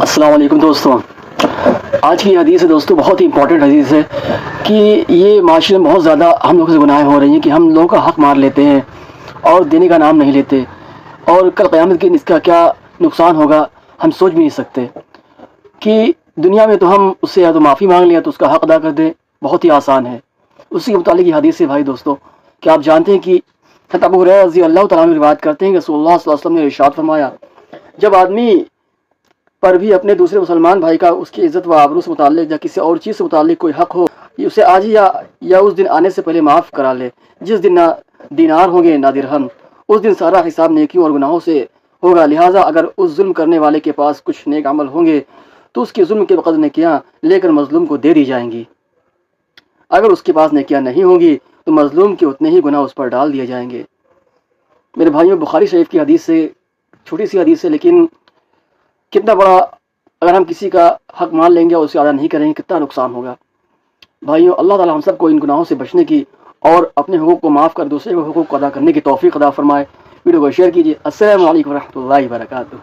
السلام علیکم دوستوں، آج کی حدیث ہے دوستوں، بہت ہی امپورٹنٹ حدیث ہے کہ یہ معاشرے میں بہت زیادہ ہم لوگوں سے گناہیں ہو رہی ہیں کہ ہم لوگوں کا حق مار لیتے ہیں اور دینے کا نام نہیں لیتے، اور کل قیامت کے دن اس کا کیا نقصان ہوگا ہم سوچ بھی نہیں سکتے کہ دنیا میں تو ہم اس سے یا تو معافی مانگ لیں یا تو اس کا حق ادا کر دیں، بہت ہی آسان ہے۔ اسی کے متعلق یہ حدیث ہے بھائی دوستوں کہ آپ جانتے ہیں کہ حضرت ابو ہریرہ رضی اللہ تعالیٰ عنہ روایت کرتے ہیں کہ رسول اللہ صلی اللہ علیہ وسلم نے ارشاد فرمایا، جب آدمی پر بھی اپنے دوسرے مسلمان بھائی کا اس کی عزت و آبرو سے متعلق یا کسی اور چیز سے متعلق کوئی حق ہو، اسے آج ہی یا اس دن آنے سے پہلے معاف کرا لے، جس دن نہ دینار ہوں گے نہ درہم، اس دن سارا حساب نیکیوں اور گناہوں سے ہوگا، لہٰذا اگر اس ظلم کرنے والے کے پاس کچھ نیک عمل ہوں گے تو اس کے ظلم کے بقدر نیکیاں لے کر مظلوم کو دے دی جائیں گی، اگر اس کے پاس نیکیاں نہیں ہوں گی تو مظلوم کے اتنے ہی گناہ اس پر ڈال دیے جائیں گے۔ میرے بھائیوں، بخاری شریف کی حدیث سے، چھوٹی سی حدیث ہے لیکن کتنا بڑا، اگر ہم کسی کا حق مان لیں گے اور اسے ادا نہیں کریں گے کتنا نقصان ہوگا۔ بھائیوں، اللہ تعالی ہم سب کو ان گناہوں سے بچنے کی اور اپنے حقوق کو معاف کر دوسرے کے حقوق کو ادا کرنے کی توفیق عطا فرمائے۔ ویڈیو کو شیئر کیجیے۔ السلام علیکم ورحمۃ اللہ وبرکاتہ۔